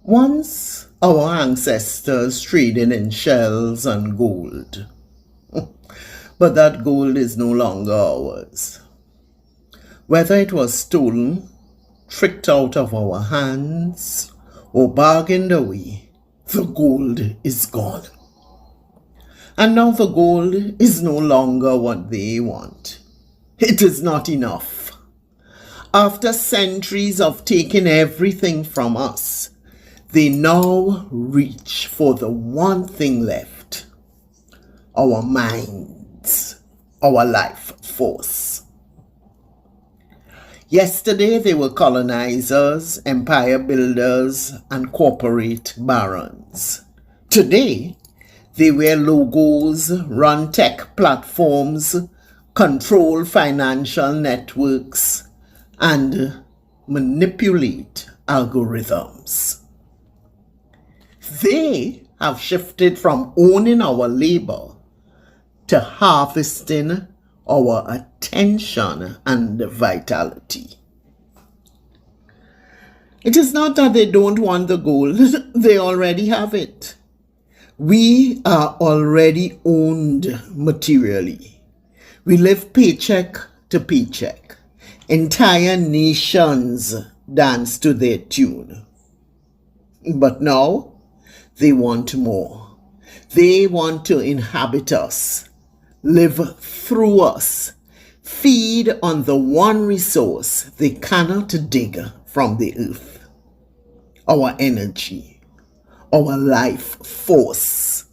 Once our ancestors traded in shells and gold, but that gold is no longer ours. Whether it was stolen, tricked out of our hands, or bargained away, the gold is gone. And now the gold is no longer what they want. It is not enough. After centuries of taking everything from us, they now reach for the one thing left: our minds, our life force. Yesterday they were colonizers, empire builders, and corporate barons. Today they wear logos, run tech platforms, control financial networks, and manipulate algorithms. They have shifted from owning our labor to harvesting our attention and vitality. It is not that they don't want the gold, they already have it. We are already owned materially. We live paycheck to paycheck. Entire nations dance to their tune. But now, they want more. They want to inhabit us, live through us, feed on the one resource they cannot dig from the earth: our energy, our life force.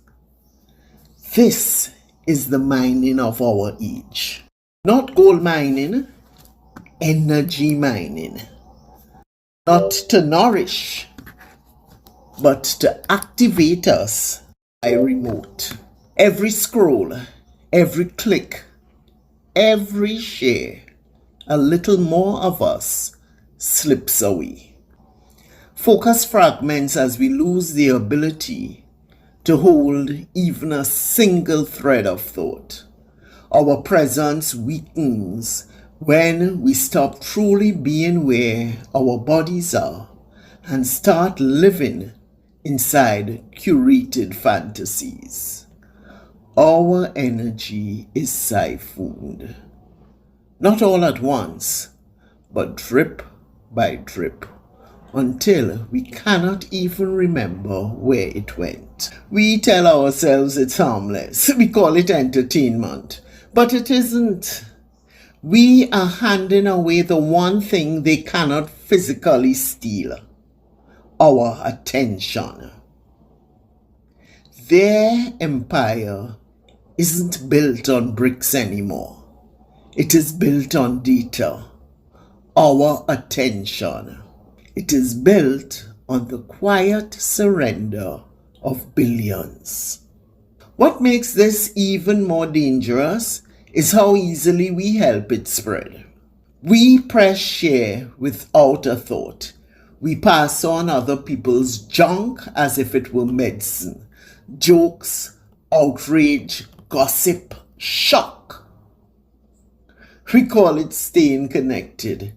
This is the mining of our age. Not gold mining, energy mining. Not to nourish, but to activate us by remote. Every scroll, every click, every share, a little more of us slips away. Focus fragments as we lose the ability to hold even a single thread of thought. Our presence weakens when we stop truly being where our bodies are and start living inside curated fantasies. Our energy is siphoned, not all at once, but drip by drip, until we cannot even remember where it went. We tell ourselves it's harmless. We call it entertainment, but it isn't. We are handing away the one thing they cannot physically steal: our attention. Their empire isn't built on bricks anymore. It is built on data, our attention. It is built on the quiet surrender of billions. What makes this even more dangerous is how easily we help it spread. We press share without a thought. We pass on other people's junk as if it were medicine. Jokes, outrage, gossip, shock. We call it staying connected.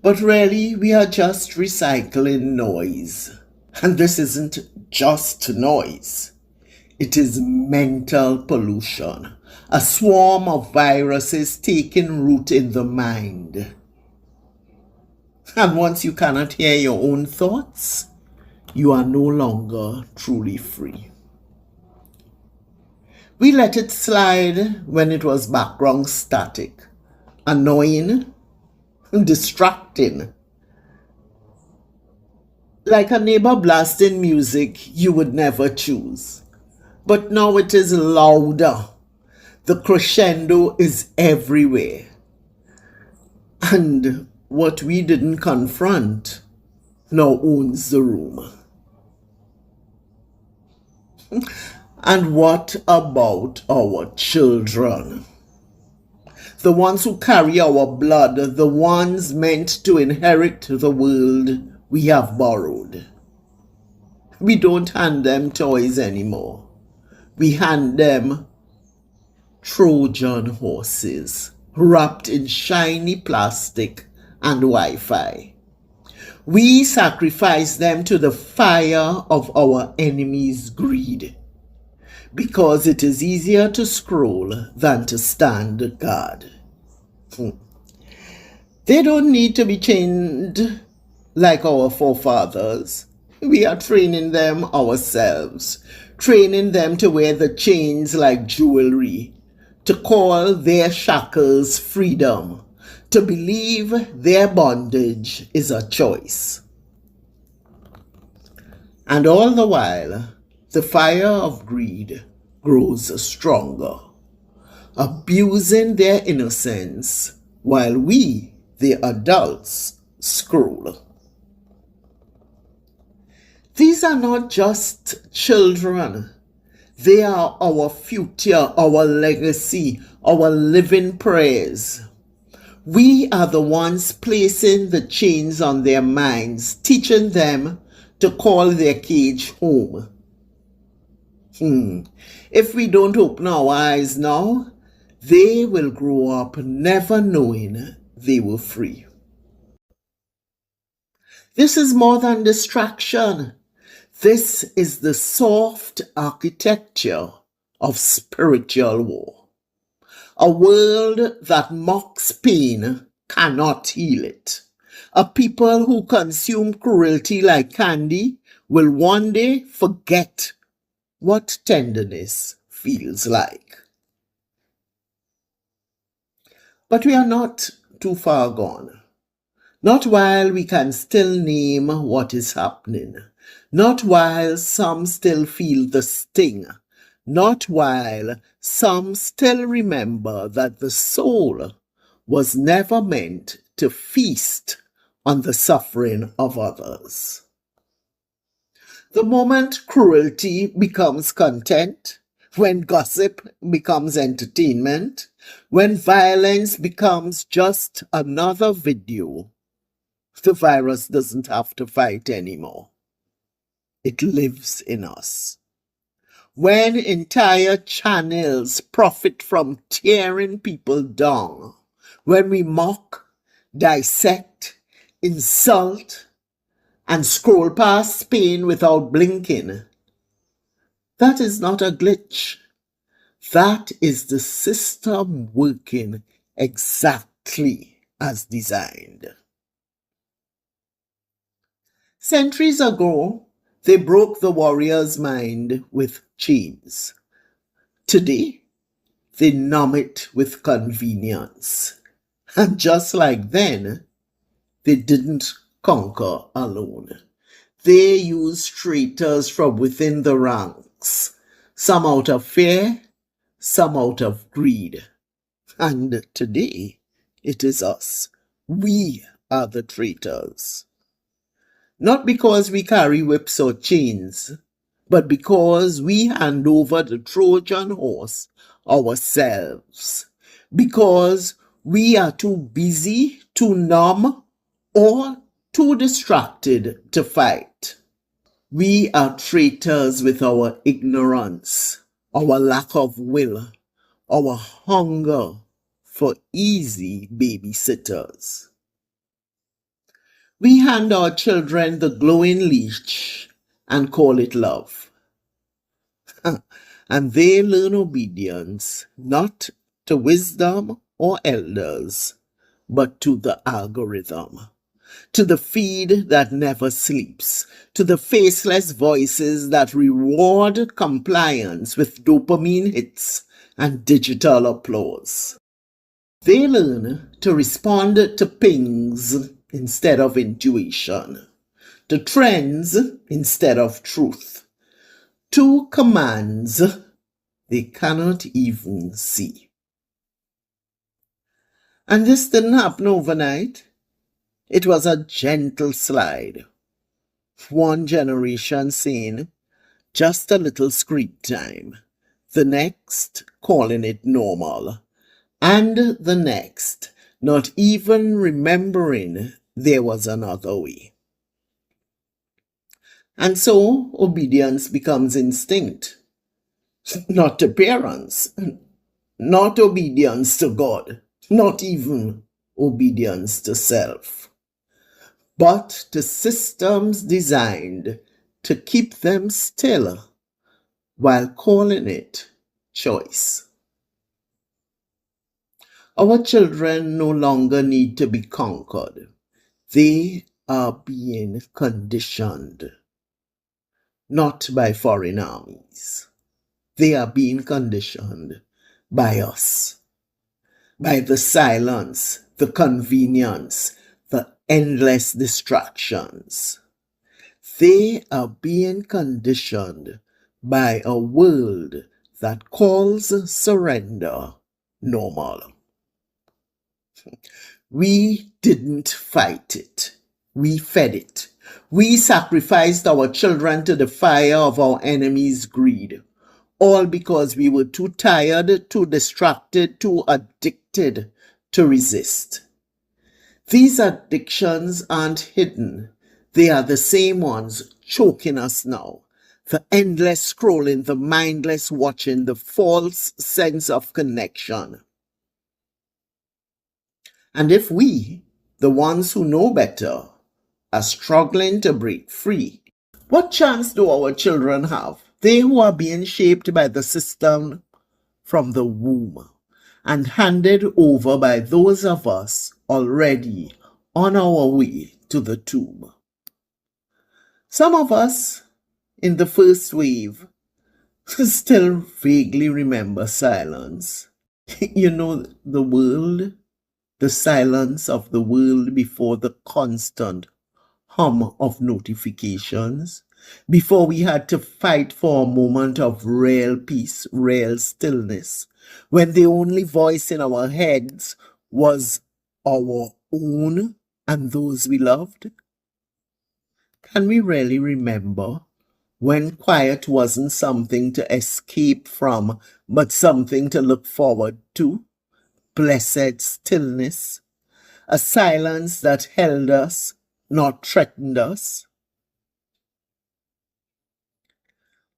But really, we are just recycling noise. And this isn't just noise. It is mental pollution. A swarm of viruses taking root in the mind. And once you cannot hear your own thoughts, you are no longer truly free. We let it slide when it was background static, annoying, distracting. Like a neighbor blasting music you would never choose. But now it is louder. The crescendo is everywhere. And what we didn't confront now owns the room. And what about our children? The ones who carry our blood, the ones meant to inherit the world we have borrowed. We don't hand them toys anymore. We hand them Trojan horses wrapped in shiny plastic and Wi-Fi. We sacrifice them to the fire of our enemy's greed, because it is easier to scroll than to stand guard. They don't need to be chained like our forefathers. We are training them ourselves, training them to wear the chains like jewelry, to call their shackles freedom, to believe their bondage is a choice. And all the while, the fire of greed grows stronger, abusing their innocence while we, the adults, scroll. These are not just children. They are our future, our legacy, our living prayers. We are the ones placing the chains on their minds, teaching them to call their cage home. If we don't open our eyes now, they will grow up never knowing they were free. This is more than distraction. This is the soft architecture of spiritual war. A world that mocks pain cannot heal it. A people who consume cruelty like candy will one day forget what tenderness feels like. But we are not too far gone. Not while we can still name what is happening. Not while some still feel the sting. Not while some still remember that the soul was never meant to feast on the suffering of others. The moment cruelty becomes content, when gossip becomes entertainment, when violence becomes just another video, the virus doesn't have to fight anymore. It lives in us. When entire channels profit from tearing people down, when we mock, dissect, insult, and scroll past pain without blinking, that is not a glitch. That is the system working exactly as designed. Centuries ago, they broke the warrior's mind with chains. Today, they numb it with convenience. And just like then, they didn't conquer alone. They used traitors from within the ranks, some out of fear, some out of greed. And today, it is us. We are the traitors. Not because we carry whips or chains, but because we hand over the Trojan horse ourselves. Because we are too busy, too numb, or too distracted to fight. We are traitors with our ignorance, our lack of will, our hunger for easy babysitters. We hand our children the glowing leash and call it love. And they learn obedience not to wisdom or elders, but to the algorithm, to the feed that never sleeps, to the faceless voices that reward compliance with dopamine hits and digital applause. They learn to respond to pings instead of intuition, to trends instead of truth, to commands they cannot even see. And this didn't happen overnight. It was a gentle slide. One generation saying, just a little screen time. The next calling it normal. And the next not even remembering there was another way. And so obedience becomes instinct, not to parents, not obedience to God, not even obedience to self. but to systems designed to keep them still while calling it choice. Our children no longer need to be conquered. They are being conditioned, not by foreign armies. They are being conditioned by us, by the silence, the convenience, the endless distractions. They are being conditioned by a world that calls surrender normal. We didn't fight it. We fed it. We sacrificed our children to the fire of our enemy's greed, all because we were too tired, too distracted, too addicted to resist. These addictions aren't hidden. They are the same ones choking us now. The endless scrolling, the mindless watching, the false sense of connection. And if we, the ones who know better, are struggling to break free, what chance do our children have? They who are being shaped by the system from the womb and handed over by those of us already on our way to the tomb. Some of us in the first wave still vaguely remember silence. You know, the silence of the world before the constant hum of notifications, before we had to fight for a moment of real peace, real stillness, when the only voice in our heads was our own and those we loved. Can we really remember when quiet wasn't something to escape from, but something to look forward to? Blessed stillness, a silence that held us, not threatened us.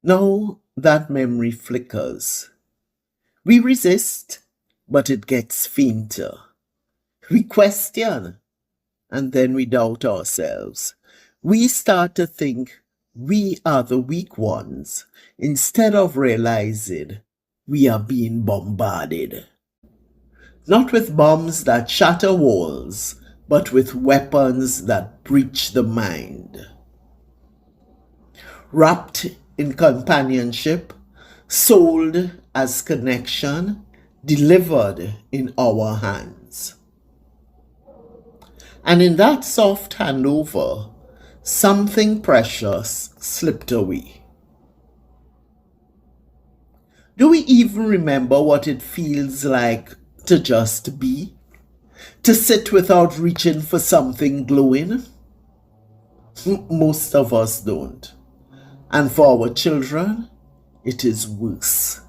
Now that memory flickers. We resist, but it gets fainter. We question, and then we doubt ourselves. We start to think we are the weak ones, instead of realizing we are being bombarded. Not with bombs that shatter walls, but with weapons that breach the mind. Wrapped in companionship, sold as connection, delivered in our hands. And in that soft handover, something precious slipped away. Do we even remember what it feels like to just be? To sit without reaching for something glowing? Most of us don't. And for our children, it is worse.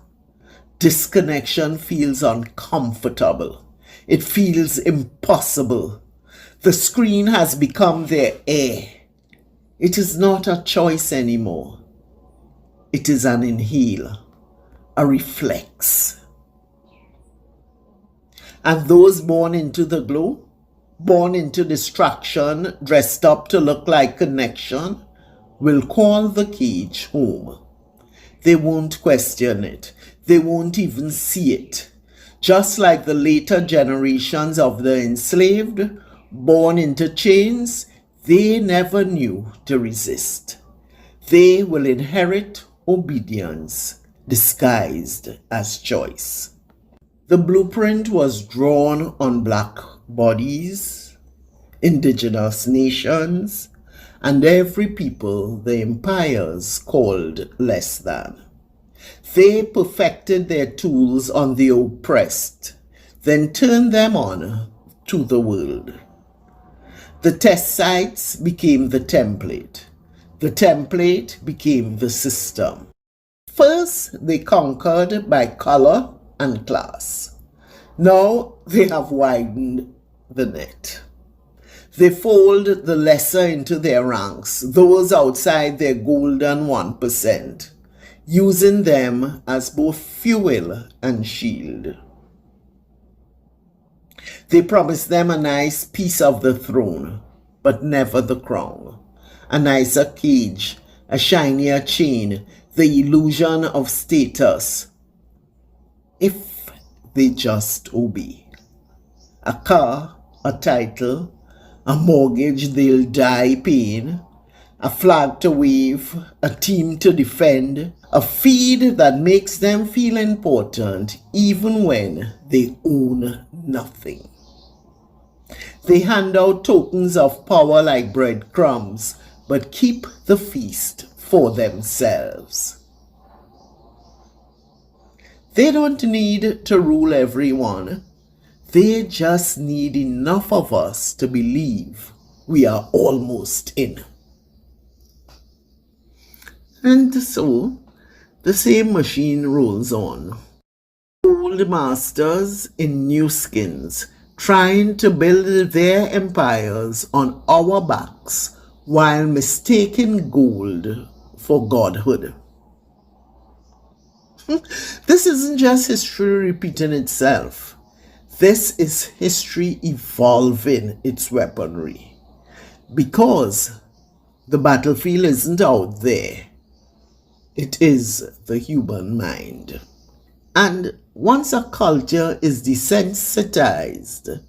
Disconnection feels uncomfortable. It feels impossible. The screen has become their air. It is not a choice anymore. It is an inhale, a reflex. And those born into the glow, born into distraction, dressed up to look like connection, will call the cage home. They won't question it. They won't even see it. Just like the later generations of the enslaved, born into chains, they never knew to resist. They will inherit obedience disguised as choice. The blueprint was drawn on black bodies, indigenous nations, and every people the empires called less than. They perfected their tools on the oppressed, then turned them on to the world. The test sites became the template. The template became the system. First, they conquered by color and class. Now they have widened the net. They fold the lesser into their ranks, those outside their golden 1%, using them as both fuel and shield. They promise them a nice piece of the throne, but never the crown. A nicer cage, a shinier chain, the illusion of status, if they just obey. A car, a title, a mortgage they'll die paying, a flag to wave, a team to defend, a feed that makes them feel important even when they own nothing. They hand out tokens of power like breadcrumbs, but keep the feast for themselves. They don't need to rule everyone. They just need enough of us to believe we are almost in. And so, the same machine rolls on. Old masters in new skins, trying to build their empires on our backs while mistaking gold for godhood. This isn't just history repeating itself. This is history evolving its weaponry. Because the battlefield isn't out there. It is the human mind. And once a culture is desensitized,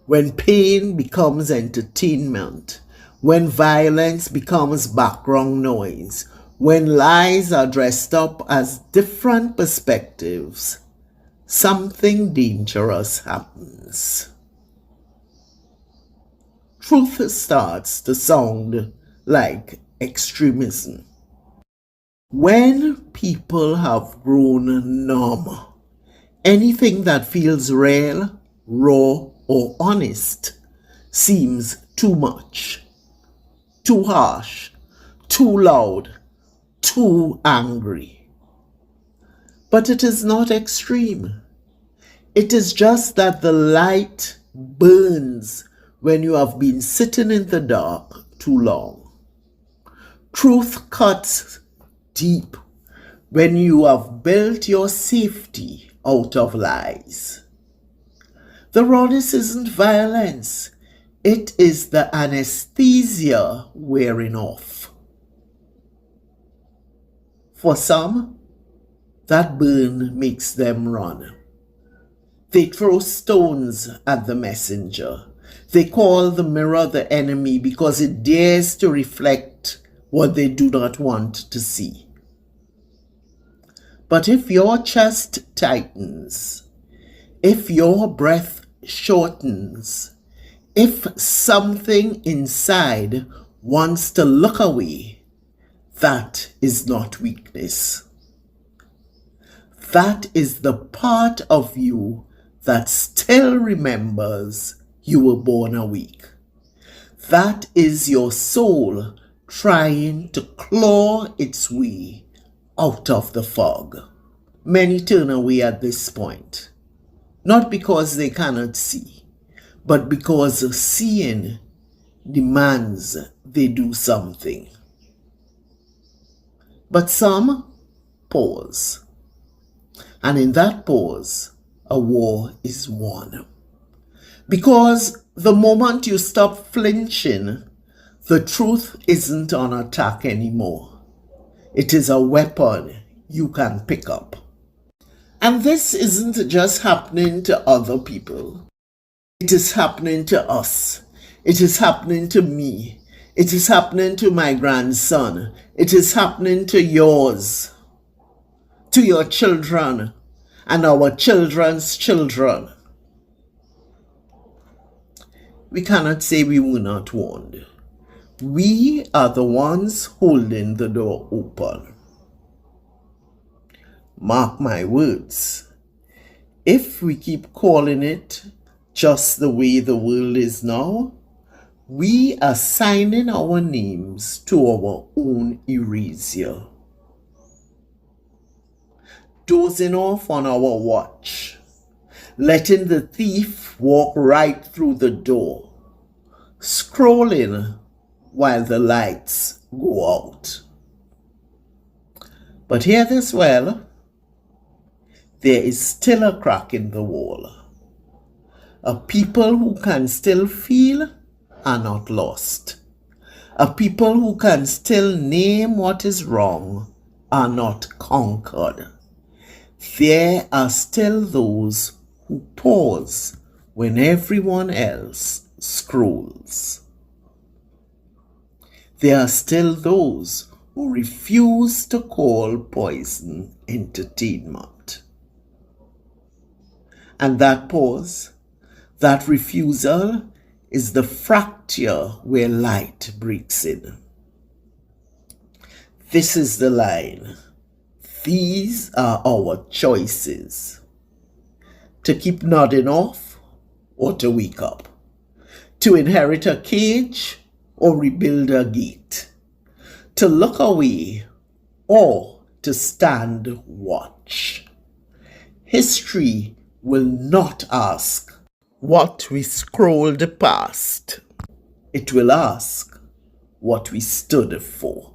when pain becomes entertainment, when violence becomes background noise, when lies are dressed up as different perspectives, something dangerous happens. Truth starts to sound like extremism. When people have grown numb, anything that feels real, raw, or honest seems too much, too harsh, too loud, too angry. But it is not extreme. It is just that the light burns when you have been sitting in the dark too long. Truth cuts deep when you have built your safety out of lies. The rawness isn't violence. It is the anesthesia wearing off. For some, that burn makes them run. They throw stones at the messenger. They call the mirror the enemy because it dares to reflect what they do not want to see. But if your chest tightens, if your breath shortens, if something inside wants to look away, that is not weakness. That is the part of you that still remembers you were born awake. That is your soul trying to claw its way out of the fog. Many turn away at this point, not because they cannot see, but because seeing demands they do something. But some pause, and in that pause, a war is won. Because the moment you stop flinching, the truth isn't on attack anymore. It is a weapon you can pick up. And this isn't just happening to other people. It is happening to us. It is happening to me. It is happening to my grandson. It is happening to yours, to your children, and our children's children. We cannot say we were not warned. We are the ones holding the door open. Mark my words. If we keep calling it just the way the world is now, we are signing our names to our own erasure. Dozing off on our watch, letting the thief walk right through the door, scrolling while the lights go out. But hear this well, there is still a crack in the wall. A people who can still feel are not lost. A people who can still name what is wrong are not conquered. There are still those who pause when everyone else scrolls. There are still those who refuse to call poison entertainment. And that pause, that refusal, is the fracture where light breaks in. This is the line. These are our choices. To keep nodding off or to wake up. To inherit a cage or rebuild a gate. To look away or to stand watch. History will not ask what we scrolled past. It will ask what we stood for.